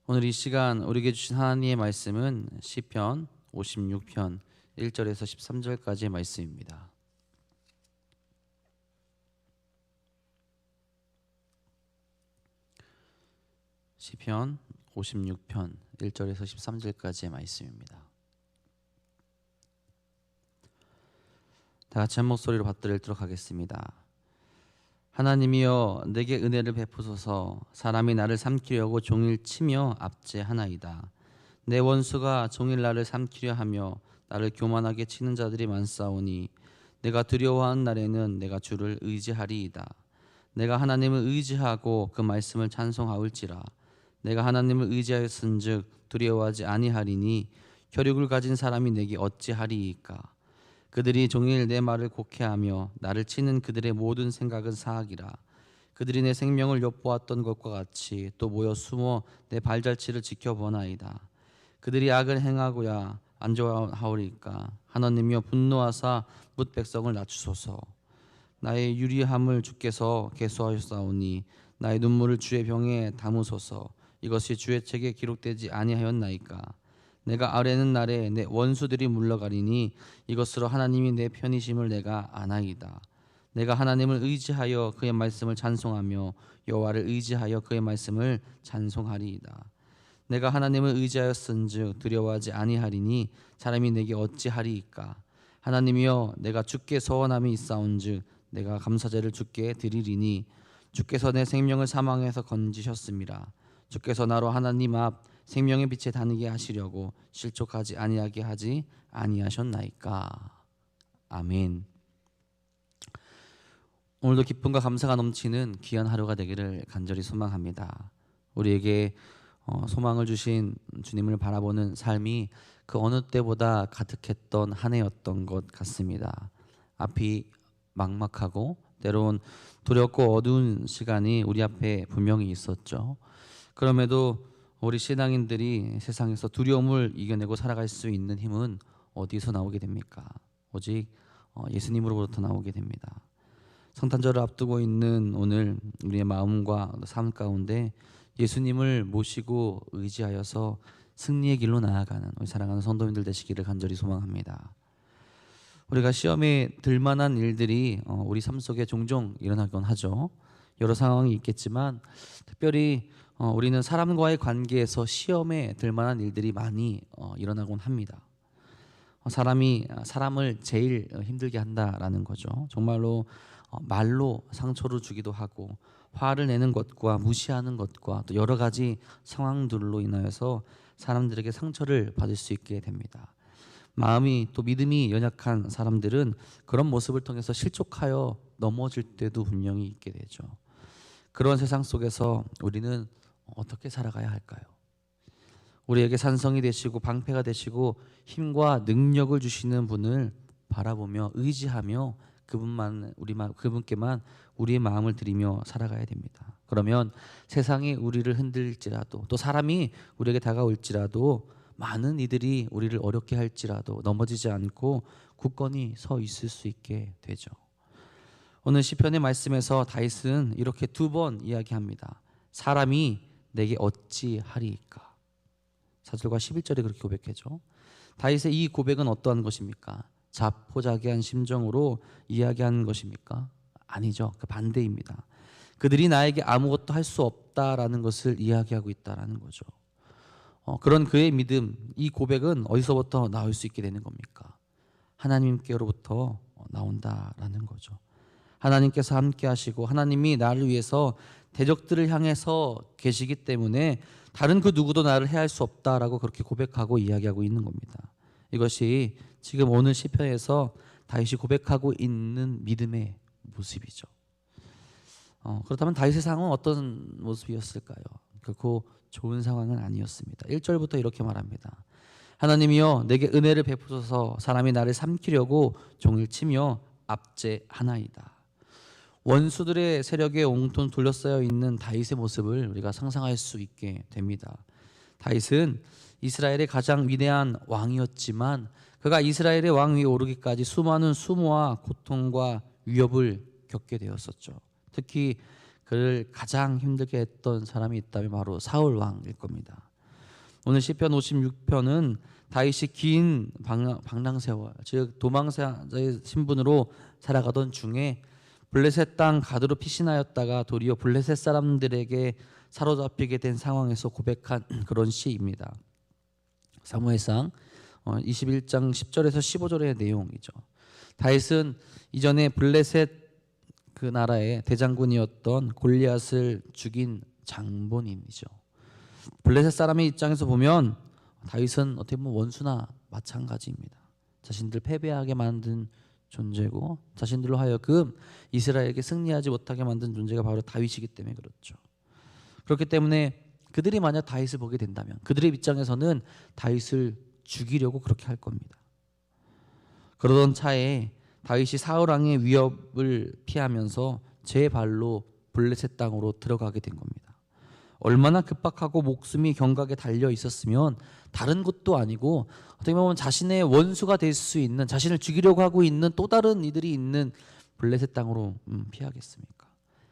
오늘 이 시간 우리에게 주신 하나님의 말씀은 시편 56편 1절에서 13절까지의 말씀입니다. 시편 56편 1절에서 13절까지의 말씀입니다. 다 같이 한 목소리로 받들어 읽도록 하겠습니다. 하나님이여 내게 은혜를 베푸소서. 사람이 나를 삼키려고 종일 치며 압제하나이다. 내 원수가 종일 나를 삼키려 하며 나를 교만하게 치는 자들이 많사오니 내가 두려워하는 날에는 내가 주를 의지하리이다. 내가 하나님을 의지하고 그 말씀을 찬송하올지라. 내가 하나님을 의지하였은즉 두려워하지 아니하리니 혈육을 가진 사람이 내게 어찌하리이까. 그들이 종일 내 말을 곡해하며 나를 치는 그들의 모든 생각은 사악이라. 그들이 내 생명을 엿보았던 것과 같이 또 모여 숨어 내 발자취를 지켜보나이다. 그들이 악을 행하고야 안좋아하오리까. 하나님이여 분노하사 뭇 백성을 낮추소서. 나의 유리함을 주께서 계수하셨사오니 나의 눈물을 주의 병에 담으소서. 이것이 주의 책에 기록되지 아니하였나이까. 내가 아뢰는 날에 내 원수들이 물러가리니 이것으로 하나님이 내 편이심을 내가 아나이다. 내가 하나님을 의지하여 그의 말씀을 찬송하며 여호와를 의지하여 그의 말씀을 찬송하리이다. 내가 하나님을 의지하였은즉 두려워하지 아니하리니 사람이 내게 어찌하리이까. 하나님이여 내가 주께 서원함이 있사온즉 내가 감사제를 주께 드리리니 주께서 내 생명을 사망에서 건지셨습니다. 주께서 나로 하나님 앞 생명의 빛에 다니게 하시려고 실족하지 아니하게 하지 아니하셨나이까. 아멘. 오늘도 기쁨과 감사가 넘치는 귀한 하루가 되기를 간절히 소망합니다. 우리에게 소망을 주신 주님을 바라보는 삶이 그 어느 때보다 가득했던 한 해였던 것 같습니다. 앞이 막막하고 때론 두렵고 어두운 시간이 우리 앞에 분명히 있었죠. 그럼에도 우리 신앙인들이 세상에서 두려움을 이겨내고 살아갈 수 있는 힘은 어디서 나오게 됩니까? 오직 예수님으로부터 나오게 됩니다. 성탄절을 앞두고 있는 오늘 우리의 마음과 삶 가운데 예수님을 모시고 의지하여서 승리의 길로 나아가는 우리 사랑하는 성도님들 되시기를 간절히 소망합니다. 우리가 시험에 들 만한 일들이 우리 삶 속에 종종 일어나곤 하죠. 여러 상황이 있겠지만 특별히 우리는 사람과의 관계에서 시험에 들 만한 일들이 많이 일어나곤 합니다. 사람이 사람을 제일 힘들게 한다라는 거죠. 정말로 말로 상처를 주기도 하고 화를 내는 것과 무시하는 것과 또 여러 가지 상황들로 인하여서 사람들에게 상처를 받을 수 있게 됩니다. 마음이 또 믿음이 연약한 사람들은 그런 모습을 통해서 실족하여 넘어질 때도 분명히 있게 되죠. 그런 세상 속에서 우리는 어떻게 살아가야 할까요? 우리에게 산성이 되시고 방패가 되시고 힘과 능력을 주시는 분을 바라보며 의지하며 그분께만 우리의 마음을 드리며 살아가야 됩니다. 그러면 세상이 우리를 흔들지라도 또 사람이 우리에게 다가올지라도 많은 이들이 우리를 어렵게 할지라도 넘어지지 않고 굳건히 서 있을 수 있게 되죠. 오늘 시편의 말씀에서 다윗은 이렇게 두 번 이야기합니다. 사람이 내게 어찌하리이까. 4절과 11절에 그렇게 고백하죠. 다윗의 이 고백은 어떠한 것입니까? 자포자기한 심정으로 이야기하는 것입니까? 아니죠. 그 반대입니다. 그들이 나에게 아무것도 할 수 없다라는 것을 이야기하고 있다라는 거죠. 그런 그의 믿음, 이 고백은 어디서부터 나올 수 있게 되는 겁니까? 하나님께로부터 나온다라는 거죠. 하나님께서 함께 하시고 하나님이 나를 위해서 대적들을 향해서 계시기 때문에 다른 그 누구도 나를 해할 수 없다라고 그렇게 고백하고 이야기하고 있는 겁니다. 이것이 지금 오늘 시편에서 다윗이 고백하고 있는 믿음의 모습이죠. 그렇다면 다윗의 상황은 어떤 모습이었을까요? 결코 좋은 상황은 아니었습니다. 1절부터 이렇게 말합니다. 하나님이여 내게 은혜를 베푸소서. 사람이 나를 삼키려고 종일 치며 압제하나이다. 원수들의 세력에 온통 둘러싸여 있는 다윗의 모습을 우리가 상상할 수 있게 됩니다. 다윗은 이스라엘의 가장 위대한 왕이었지만 그가 이스라엘의 왕 위에 오르기까지 수많은 수모와 고통과 위협을 겪게 되었었죠. 특히 그를 가장 힘들게 했던 사람이 있다면 바로 사울 왕일 겁니다. 오늘 시편 56편은 다윗이 긴 방랑세월, 즉 도망자의 신분으로 살아가던 중에 블레셋 땅 가드로 피신하였다가 도리어 블레셋 사람들에게 사로잡히게 된 상황에서 고백한 그런 시입니다. 사무엘상 21장 10절에서 15절의 내용이죠. 다윗은 이전에 블레셋 그 나라의 대장군이었던 골리앗을 죽인 장본인이죠. 블레셋 사람의 입장에서 보면 다윗은 어떻게 보면 원수나 마찬가지입니다. 자신들 패배하게 만든 존재고 자신들로 하여금 이스라엘에게 승리하지 못하게 만든 존재가 바로 다윗이기 때문에 그렇죠. 그렇기 때문에 그들이 만약 다윗을 보게 된다면 그들의 입장에서는 다윗을 죽이려고 그렇게 할 겁니다. 그러던 차에 다윗이 사울 왕의 위협을 피하면서 제 발로 블레셋 땅으로 들어가게 된 겁니다. 얼마나 급박하고 목숨이 경각에 달려 있었으면 다른 곳도 아니고 어떻게 보면 자신의 원수가 될 수 있는, 자신을 죽이려고 하고 있는 또 다른 이들이 있는 블레셋 땅으로 피하겠습니까?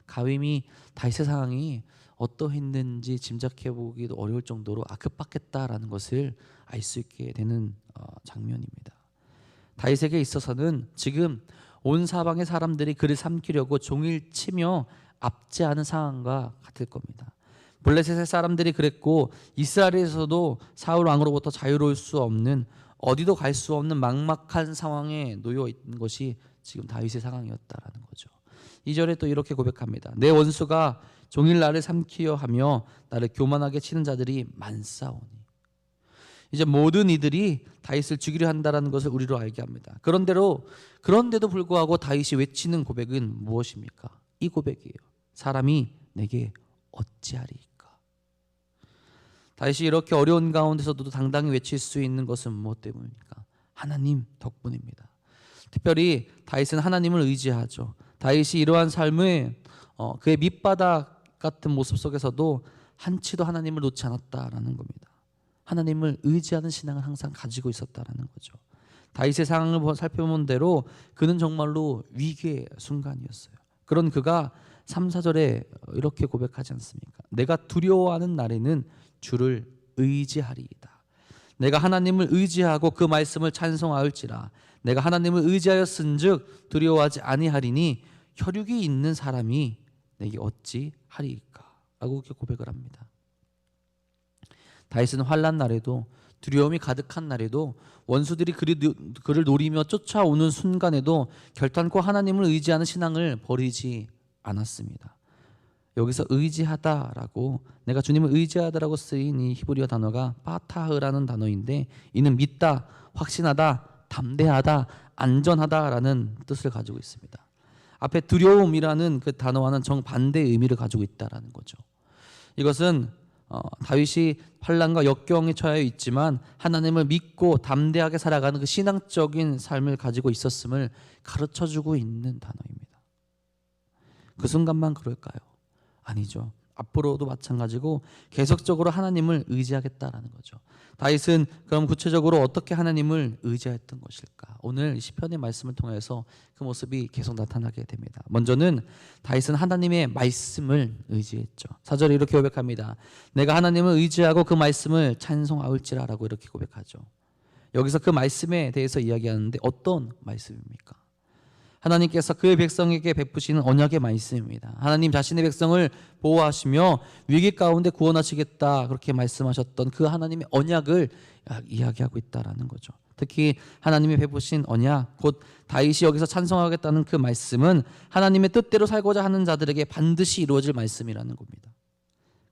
가늠이 다윗의 상황이 어떠했는지 짐작해 보기도 어려울 정도로 급박했다라는 것을 알 수 있게 되는 장면입니다. 다윗에게 있어서는 지금 온 사방의 사람들이 그를 삼키려고 종일 치며 압제하는 상황과 같을 겁니다. 블레셋의 사람들이 그랬고 이스라엘에서도 사울 왕으로부터 자유로울 수 없는, 어디도 갈 수 없는 막막한 상황에 놓여 있는 것이 지금 다윗의 상황이었다라는 거죠. 2절에 또 이렇게 고백합니다. 내 원수가 종일 나를 삼키려 하며 나를 교만하게 치는 자들이 많사오니. 이제 모든 이들이 다윗을 죽이려 한다는 것을 우리로 알게 합니다. 그런데도 불구하고 다윗이 외치는 고백은 무엇입니까? 이 고백이에요. 사람이 내게 어찌하리이까. 다윗이 이렇게 어려운 가운데서도 당당히 외칠 수 있는 것은 무엇 때문입니까? 하나님 덕분입니다. 특별히 다윗은 하나님을 의지하죠. 다윗이 이러한 삶을 그의 밑바닥 같은 모습 속에서도 한치도 하나님을 놓지 않았다라는 겁니다. 하나님을 의지하는 신앙을 항상 가지고 있었다라는 거죠. 다윗의 상황을 살펴본 대로 그는 정말로 위기의 순간이었어요. 그런 그가 3, 4절에 이렇게 고백하지 않습니까? 내가 두려워하는 날에는 주를 의지하리이다. 내가 하나님을 의지하고 그 말씀을 찬송하올지라. 내가 하나님을 의지하였은즉 두려워하지 아니하리니 혈육이 있는 사람이 내게 어찌 하리이까? 라고 이렇게 고백을 합니다. 다윗은 환난 날에도, 두려움이 가득한 날에도, 원수들이 그를 노리며 쫓아오는 순간에도 결단코 하나님을 의지하는 신앙을 버리지 않았습니다. 여기서 의지하다라고, 내가 주님을 의지하다라고 쓰인 이 히브리어 단어가 파타흐라는 단어인데, 이는 믿다, 확신하다, 담대하다, 안전하다라는 뜻을 가지고 있습니다. 앞에 두려움이라는 그 단어와는 정반대의 의미를 가지고 있다라는 거죠. 이것은 다윗이 환난과 역경에 처해 있지만 하나님을 믿고 담대하게 살아가는 그 신앙적인 삶을 가지고 있었음을 가르쳐주고 있는 단어입니다. 그 순간만 그럴까요? 아니죠. 앞으로도 마찬가지고 계속적으로 하나님을 의지하겠다라는 거죠. 다윗은 그럼 구체적으로 어떻게 하나님을 의지했던 것일까? 오늘 시편의 말씀을 통해서 그 모습이 계속 나타나게 됩니다. 먼저는 다윗은 하나님의 말씀을 의지했죠. 4절에 이렇게 고백합니다. 내가 하나님을 의지하고 그 말씀을 찬송하올지라라고 이렇게 고백하죠. 여기서 그 말씀에 대해서 이야기하는데 어떤 말씀입니까? 하나님께서 그의 백성에게 베푸시는 언약의 말씀입니다. 하나님 자신의 백성을 보호하시며 위기 가운데 구원하시겠다 그렇게 말씀하셨던 그 하나님의 언약을 이야기하고 있다라는 거죠. 특히 하나님이 베푸신 언약, 곧 다윗이 여기서 찬송하겠다는 그 말씀은 하나님의 뜻대로 살고자 하는 자들에게 반드시 이루어질 말씀이라는 겁니다.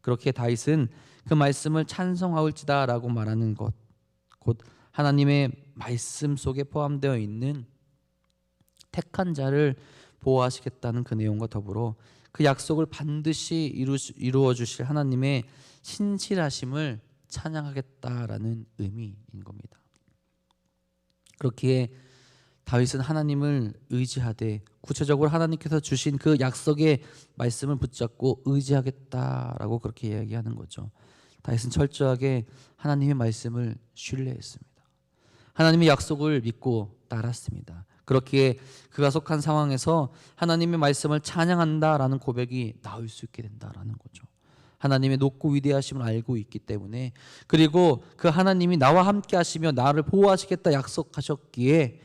그렇게 다윗은 그 말씀을 찬송하올지다라고 말하는 것, 곧 하나님의 말씀 속에 포함되어 있는 택한 자를 보호하시겠다는 그 내용과 더불어 그 약속을 반드시 이루어 주실 하나님의 신실하심을 찬양하겠다라는 의미인 겁니다. 그렇기에 다윗은 하나님을 의지하되 구체적으로 하나님께서 주신 그 약속의 말씀을 붙잡고 의지하겠다라고 그렇게 이야기하는 거죠. 다윗은 철저하게 하나님의 말씀을 신뢰했습니다. 하나님의 약속을 믿고 따랐습니다. 그렇기에 그가 속한 상황에서 하나님의 말씀을 찬양한다라는 고백이 나올 수 있게 된다라는 거죠. 하나님의 높고 위대하심을 알고 있기 때문에, 그리고 그 하나님이 나와 함께 하시며 나를 보호하시겠다 약속하셨기에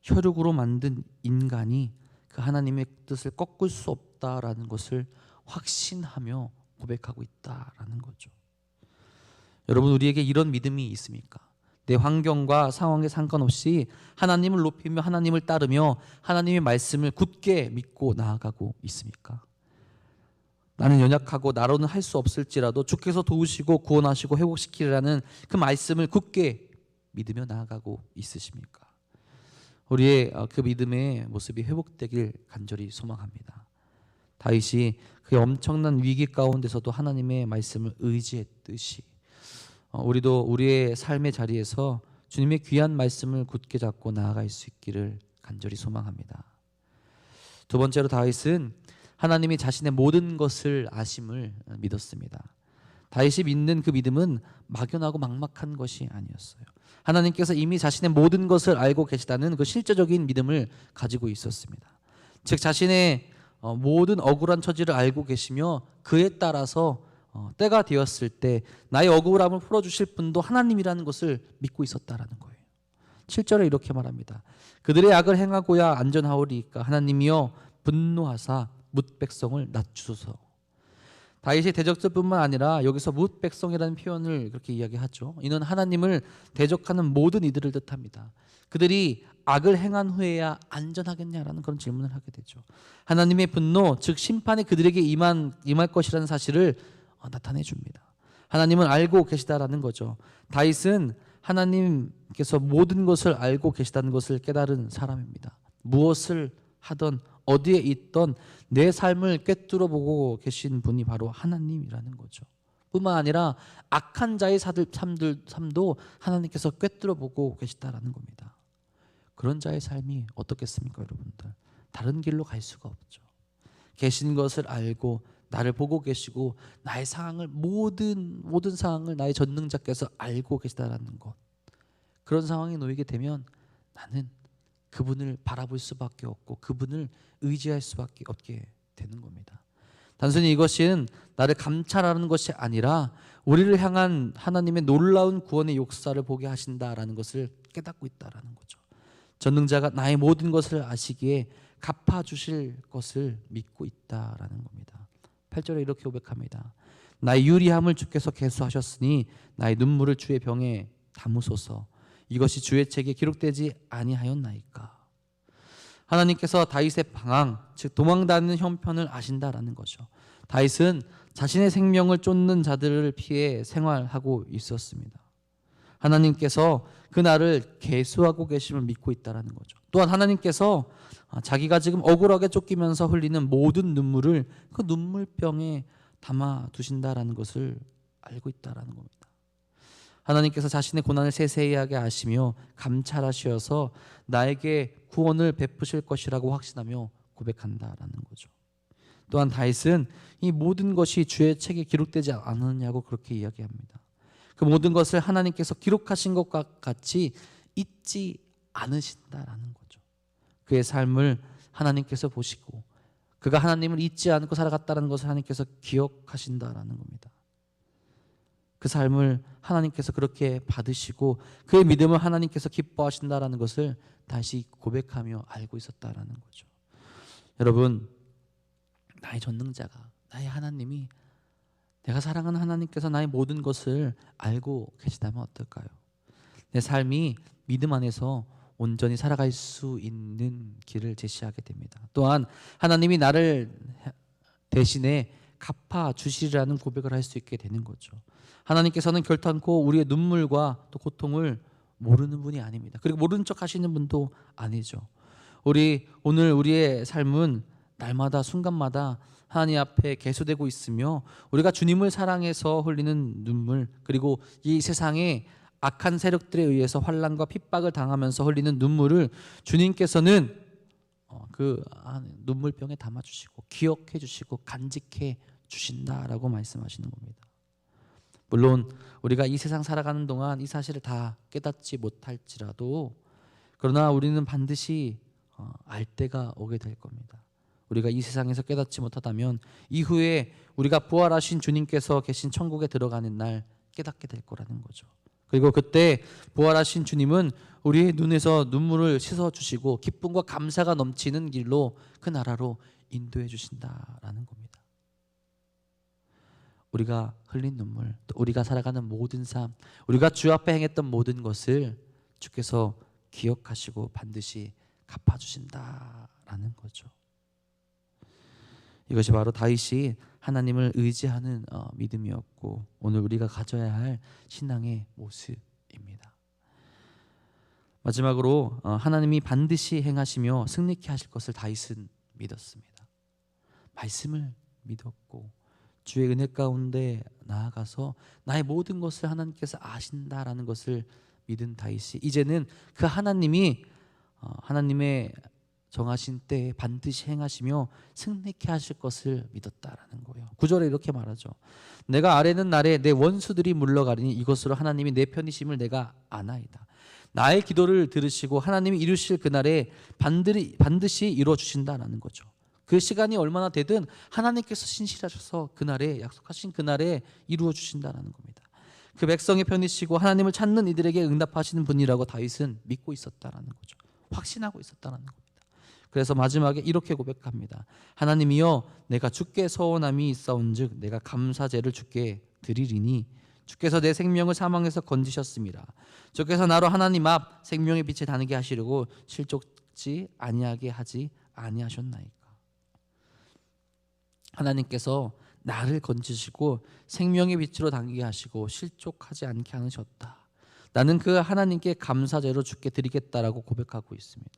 혈육으로 만든 인간이 그 하나님의 뜻을 꺾을 수 없다라는 것을 확신하며 고백하고 있다라는 거죠. 여러분, 우리에게 이런 믿음이 있습니까? 내 환경과 상황에 상관없이 하나님을 높이며 하나님을 따르며 하나님의 말씀을 굳게 믿고 나아가고 있습니까? 나는 연약하고 나로는 할 수 없을지라도 주께서 도우시고 구원하시고 회복시키리라는 그 말씀을 굳게 믿으며 나아가고 있으십니까? 우리의 그 믿음의 모습이 회복되길 간절히 소망합니다. 다윗이 그 엄청난 위기 가운데서도 하나님의 말씀을 의지했듯이 우리도 우리의 삶의 자리에서 주님의 귀한 말씀을 굳게 잡고 나아갈 수 있기를 간절히 소망합니다. 두 번째로 다윗은 하나님이 자신의 모든 것을 아심을 믿었습니다. 다윗이 믿는 그 믿음은 막연하고 막막한 것이 아니었어요. 하나님께서 이미 자신의 모든 것을 알고 계시다는 그 실제적인 믿음을 가지고 있었습니다. 즉 자신의 모든 억울한 처지를 알고 계시며 그에 따라서 때가 되었을 때 나의 억울함을 풀어주실 분도 하나님이라는 것을 믿고 있었다라는 거예요. 7절에 이렇게 말합니다. 그들의 악을 행하고야 안전하오리이까 하나님이여 분노하사 뭇 백성을 낮추소서. 다윗이 대적자뿐만 아니라 여기서 뭇 백성이라는 표현을 그렇게 이야기하죠. 이는 하나님을 대적하는 모든 이들을 뜻합니다. 그들이 악을 행한 후에야 안전하겠냐라는 그런 질문을 하게 되죠. 하나님의 분노, 즉 심판이 그들에게 임할 것이라는 사실을 나타내 줍니다. 하나님은 알고 계시다라는 거죠. 다윗은 하나님께서 모든 것을 알고 계시다는 것을 깨달은 사람입니다. 무엇을 하던 어디에 있던 내 삶을 꿰뚫어 보고 계신 분이 바로 하나님이라는 거죠. 뿐만 아니라 악한 자의 삶도 하나님께서 꿰뚫어 보고 계시다라는 겁니다. 그런 자의 삶이 어떻겠습니까, 여러분들? 다른 길로 갈 수가 없죠. 계신 것을 알고 나를 보고 계시고 나의 상황을 모든 상황을 나의 전능자께서 알고 계시다라는 것, 그런 상황에 놓이게 되면 나는 그분을 바라볼 수밖에 없고 그분을 의지할 수밖에 없게 되는 겁니다. 단순히 이것은 나를 감찰하는 것이 아니라 우리를 향한 하나님의 놀라운 구원의 역사를 보게 하신다라는 것을 깨닫고 있다라는 거죠. 전능자가 나의 모든 것을 아시기에 갚아주실 것을 믿고 있다라는 겁니다. 8절에 이렇게 고백합니다. 나의 유리함을 주께서 계수하셨으니 나의 눈물을 주의 병에 담으소서. 이것이 주의 책에 기록되지 아니하였나이까. 하나님께서 다윗의 방황, 즉 도망다니는 형편을 아신다라는 거죠. 다윗은 자신의 생명을 쫓는 자들을 피해 생활하고 있었습니다. 하나님께서 그날을 계수하고 계심을 믿고 있다라는 거죠. 또한 하나님께서 자기가 지금 억울하게 쫓기면서 흘리는 모든 눈물을 그 눈물병에 담아 두신다라는 것을 알고 있다라는 겁니다. 하나님께서 자신의 고난을 세세하게 아시며 감찰하셔서 나에게 구원을 베푸실 것이라고 확신하며 고백한다라는 거죠. 또한 다윗은 이 모든 것이 주의 책에 기록되지 않았냐고 그렇게 이야기합니다. 그 모든 것을 하나님께서 기록하신 것과 같이 잊지 않으신다라는 거죠. 그의 삶을 하나님께서 보시고 그가 하나님을 잊지 않고 살아갔다는 것을 하나님께서 기억하신다라는 겁니다. 그 삶을 하나님께서 그렇게 받으시고 그의 믿음을 하나님께서 기뻐하신다라는 것을 다시 고백하며 알고 있었다라는 거죠. 여러분, 나의 전능자가, 나의 하나님이, 내가 사랑하는 하나님께서 나의 모든 것을 알고 계시다면 어떨까요? 내 삶이 믿음 안에서 온전히 살아갈 수 있는 길을 제시하게 됩니다. 또한 하나님이 나를 대신에 갚아 주시리라는 고백을 할 수 있게 되는 거죠. 하나님께서는 결탄코 우리의 눈물과 또 고통을 모르는 분이 아닙니다. 그리고 모르는 척 하시는 분도 아니죠. 오늘 우리의 삶은 날마다 순간마다 하나님 앞에 계수되고 있으며 우리가 주님을 사랑해서 흘리는 눈물, 그리고 이 세상에 악한 세력들에 의해서 환난과 핍박을 당하면서 흘리는 눈물을 주님께서는 그 눈물병에 담아주시고 기억해 주시고 간직해 주신다라고 말씀하시는 겁니다. 물론 우리가 이 세상 살아가는 동안 이 사실을 다 깨닫지 못할지라도, 그러나 우리는 반드시 알 때가 오게 될 겁니다. 우리가 이 세상에서 깨닫지 못하다면 이후에 우리가 부활하신 주님께서 계신 천국에 들어가는 날 깨닫게 될 거라는 거죠. 그리고 그때 부활하신 주님은 우리의 눈에서 눈물을 씻어주시고 기쁨과 감사가 넘치는 길로 그 나라로 인도해 주신다라는 겁니다. 우리가 흘린 눈물, 또 우리가 살아가는 모든 삶, 우리가 주 앞에 행했던 모든 것을 주께서 기억하시고 반드시 갚아주신다라는 거죠. 이것이 바로 다윗이 하나님을 의지하는 믿음이었고 오늘 우리가 가져야 할 신앙의 모습입니다. 마지막으로 하나님이 반드시 행하시며 승리케 하실 것을 다윗은 믿었습니다. 말씀을 믿었고 주의 은혜 가운데 나아가서 나의 모든 것을 하나님께서 아신다라는 것을 믿은 다윗이 이제는 그 하나님이 하나님의 정하신 때에 반드시 행하시며 승리케 하실 것을 믿었다라는 거예요. 9절에 이렇게 말하죠. 내가 아뢰는 날에 내 원수들이 물러가리니 이것으로 하나님이 내 편이심을 내가 아나이다. 나의 기도를 들으시고 하나님이 이루실 그날에 반드시 이루어 주신다라는 거죠. 그 시간이 얼마나 되든 하나님께서 신실하셔서 그날에 약속하신 그날에 이루어 주신다라는 겁니다. 그 백성의 편이시고 하나님을 찾는 이들에게 응답하시는 분이라고 다윗은 믿고 있었다라는 거죠. 확신하고 있었다라는 겁니다. 그래서 마지막에 이렇게 고백합니다. 하나님이여 내가 주께 서원함이 있사온즉 내가 감사제를 주께 드리리니 주께서 내 생명을 사망에서 건지셨습니다. 주께서 나로 하나님 앞 생명의 빛에 다니게 하시려고 실족지 아니하게 하지 아니하셨나이까. 하나님께서 나를 건지시고 생명의 빛으로 다니게 하시고 실족하지 않게 하셨다. 나는 그 하나님께 감사제로 주께 드리겠다라고 고백하고 있습니다.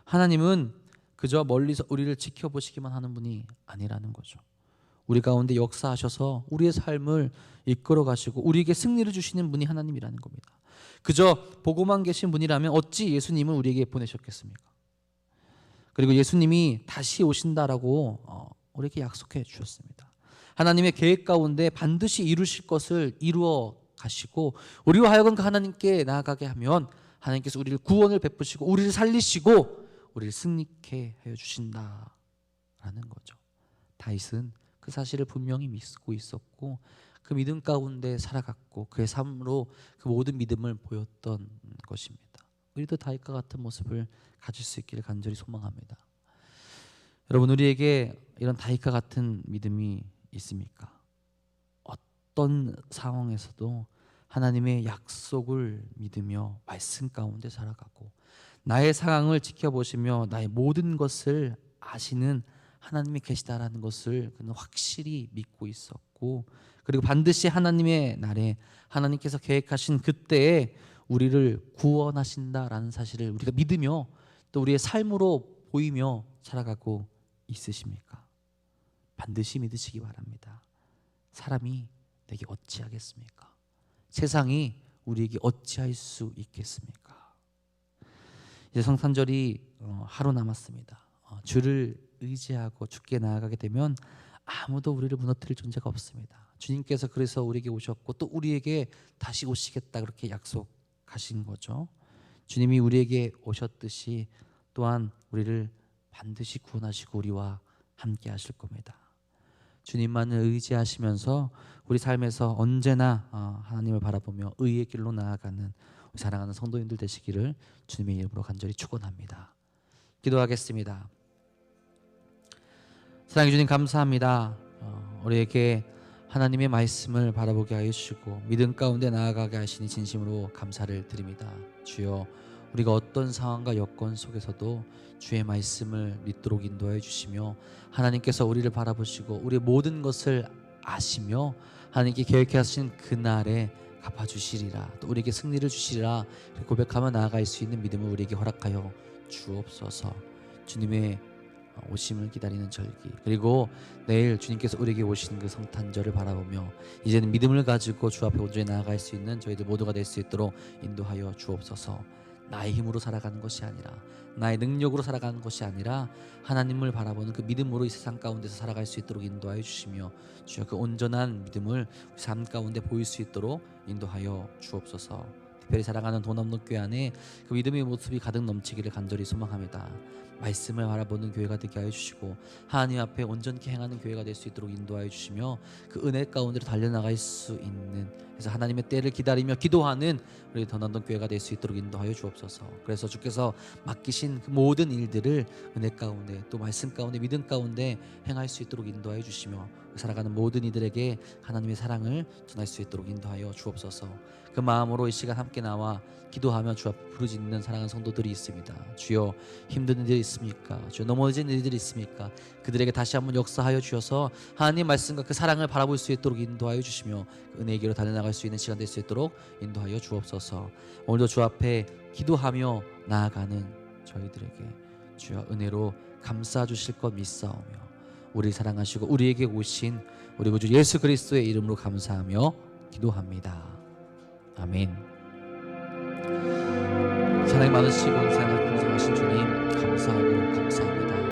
하나님은 그저 멀리서 우리를 지켜보시기만 하는 분이 아니라는 거죠. 우리 가운데 역사하셔서 우리의 삶을 이끌어 가시고 우리에게 승리를 주시는 분이 하나님이라는 겁니다. 그저 보고만 계신 분이라면 어찌 예수님을 우리에게 보내셨겠습니까? 그리고 예수님이 다시 오신다라고 우리에게 약속해 주셨습니다. 하나님의 계획 가운데 반드시 이루실 것을 이루어 가시고 우리와 하여금 그 하나님께 나아가게 하면 하나님께서 우리를 구원을 베푸시고 우리를 살리시고 우리를 승리케 해 주신다라는 거죠. 다윗은 그 사실을 분명히 믿고 있었고 그 믿음 가운데 살아갔고 그의 삶으로 그 모든 믿음을 보였던 것입니다. 우리도 다윗과 같은 모습을 가질 수 있기를 간절히 소망합니다. 여러분 우리에게 이런 다윗과 같은 믿음이 있습니까? 어떤 상황에서도 하나님의 약속을 믿으며 말씀 가운데 살아가고 나의 상황을 지켜보시며 나의 모든 것을 아시는 하나님이 계시다라는 것을 그는 확실히 믿고 있었고 그리고 반드시 하나님의 날에 하나님께서 계획하신 그때에 우리를 구원하신다라는 사실을 우리가 믿으며 또 우리의 삶으로 보이며 살아가고 있으십니까? 반드시 믿으시기 바랍니다. 사람이 내게 어찌하겠습니까? 세상이 우리에게 어찌할 수 있겠습니까? 이제 성탄절이 하루 남았습니다. 주를 의지하고 주께 나아가게 되면 아무도 우리를 무너뜨릴 존재가 없습니다. 주님께서 그래서 우리에게 오셨고 또 우리에게 다시 오시겠다 그렇게 약속하신 거죠. 주님이 우리에게 오셨듯이 또한 우리를 반드시 구원하시고 우리와 함께 하실 겁니다. 주님만을 의지하시면서 우리 삶에서 언제나 하나님을 바라보며 의의 길로 나아가는 우리 사랑하는 성도님들 되시기를 주님의 이름으로 간절히 축원합니다. 기도하겠습니다. 사랑해 주님 감사합니다. 우리에게 하나님의 말씀을 바라보게 하여 주시고 믿음 가운데 나아가게 하시니 진심으로 감사를 드립니다. 주여 우리가 어떤 상황과 여건 속에서도 주의 말씀을 믿도록 인도해 주시며 하나님께서 우리를 바라보시고 우리의 모든 것을 아시며 하나님께 계획하신 그날에 갚아주시리라 또 우리에게 승리를 주시리라 고백하며 나아갈 수 있는 믿음을 우리에게 허락하여 주옵소서. 주님의 오심을 기다리는 절기 그리고 내일 주님께서 우리에게 오시는 그 성탄절을 바라보며 이제는 믿음을 가지고 주 앞에 온전히 나아갈 수 있는 저희들 모두가 될 수 있도록 인도하여 주옵소서. 나의 힘으로 살아가는 것이 아니라 나의 능력으로 살아가는 것이 아니라 하나님을 바라보는 그 믿음으로 이 세상 가운데서 살아갈 수 있도록 인도하여 주시며 주여 그 온전한 믿음을 삶 가운데 보일 수 있도록 인도하여 주옵소서. 특별히 사랑하는 돈 없는 교회 안에 그 믿음의 모습이 가득 넘치기를 간절히 소망합니다. 말씀을 바라보는 교회가 되게 하여 주시고 하나님 앞에 온전히 행하는 교회가 될 수 있도록 인도하여 주시며 그 은혜 가운데로 달려나갈 수 있는, 그래서 하나님의 때를 기다리며 기도하는 우리 더난동 교회가 될 수 있도록 인도하여 주옵소서. 그래서 주께서 맡기신 그 모든 일들을 은혜 가운데 또 말씀 가운데 믿음 가운데 행할 수 있도록 인도하여 주시며 살아가는 모든 이들에게 하나님의 사랑을 전할 수 있도록 인도하여 주옵소서. 그 마음으로 이 시간 함께 나와 기도하며 주 앞에 부르짖는 사랑하는 성도들이 있습니다. 주여, 힘든 일들이 있습니까? 주여, 넘어진 일들이 있습니까? 그들에게 다시 한번 역사하여 주셔서 하나님 말씀과 그 사랑을 바라볼 수 있도록 인도하여 주시며 은혜의 길로 달려나갈 수 있는 시간 될 수 있도록 인도하여 주옵소서. 오늘도 주 앞에 기도하며 나아가는 저희들에게 주여 은혜로 감싸 주실 것 믿사오며 우리 사랑하시고 우리에게 오신 우리 구주 예수 그리스도의 이름으로 감사하며 기도합니다. 아멘. 사랑이 많으시고 사랑을 풍성하신 주님 감사하고 감사합니다.